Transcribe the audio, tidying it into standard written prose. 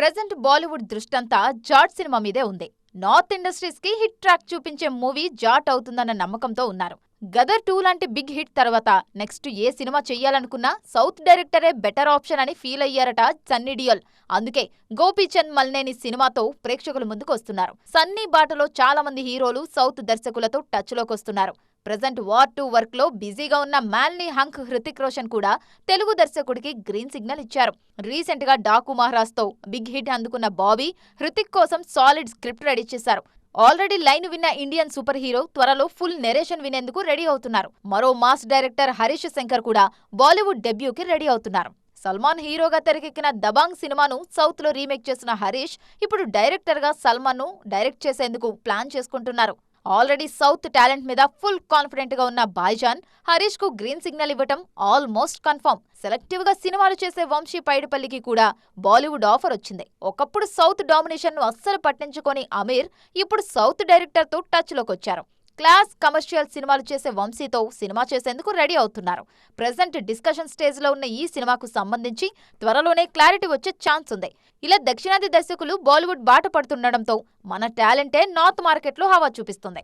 Present Bollywood దృష్టంతా Jat cinema మీదే ఉంది. North industries కి హిట్ ట్రాక్ చూపించే మూవీ జాట్ అవుతుందన్న నమ్మకంతో ఉన్నారు. గదర్ 2 లాంటి బిగ్ హిట్ తర్వాత నెక్స్ట్ ఏ సినిమా చెయ్యాలనుకున్నా సౌత్ డైరెక్టరే బెటర్ ఆప్షన్ అని ఫీల్ అయ్యారట సన్నీ డియోల్. అందుకే గోపీచంద్ మల్నేని సినిమాతో ప్రేక్షకుల ముందుకు వస్తున్నారు. సన్నీ బాటలో చాలా మంది హీరోలు సౌత్ దర్శకులతో టచ్ లోకొస్తున్నారు. ప్రెజెంట్ వార్ 2 వర్క్ లో బిజీగా ఉన్న మాల్నీ హంక్ హృతిక్ రోషన్ కూడా తెలుగు దర్శకుడికి గ్రీన్ సిగ్నల్ ఇచ్చారు. రీసెంట్ గా డాకు మహారాజ్ తో బిగ్ హిట్ అందుకున్న బాబీ హృతిక్ కోసం సాలిడ్ స్క్రిప్ట్ రెడీ చేశారు. ఆల్రెడీ లైన్ విన్న ఇండియన్ సూపర్ హీరో త్వరలో ఫుల్ నెరేషన్ వినేందుకు రెడీ అవుతున్నారు. మరో మాస్ డైరెక్టర్ హరీష్ శంకర్ కూడా బాలీవుడ్ డెబ్యూకి రెడీ అవుతున్నారు. సల్మాన్ హీరోగా తెరకెక్కిన దబాంగ్ సినిమాను సౌత్ లో రీమేక్ చేసిన హరీష్ ఇప్పుడు డైరెక్టర్ గా సల్మాన్ ను డైరెక్ట్ చేసేందుకు ప్లాన్ చేసుకుంటున్నారు. ఆల్రెడీ సౌత్ టాలెంట్ మీద ఫుల్ కాన్ఫిడెంట్ గా ఉన్న భాయ్జాన్ హరీష్ కు గ్రీన్ సిగ్నల్ ఇవ్వటం ఆల్మోస్ట్ కన్ఫర్మ్. సెలెక్టివ్ గా సినిమాలు చేసే వంశీ పైడిపల్లికి కూడా బాలీవుడ్ ఆఫర్ వచ్చింది. ఒకప్పుడు సౌత్ డామినేషన్ ను అస్సలు పట్టించుకొని అమీర్ ఇప్పుడు సౌత్ డైరెక్టర్ తో టచ్ లోకి వచ్చారు. క్లాస్ కమర్షియల్ సినిమాలు చేసే వంశీతో సినిమా చేసేందుకు రెడీ అవుతున్నారు. ప్రెజెంట్ డిస్కషన్ స్టేజ్ లో ఉన్న ఈ సినిమాకు సంబంధించి త్వరలోనే క్లారిటీ వచ్చే ఛాన్స్ ఉంది. ఇలా దక్షిణాది దర్శకులు బాలీవుడ్ బాట పడుతుండటంతో మన టాలెంటే నార్త్ మార్కెట్లో హవా చూపిస్తుంది.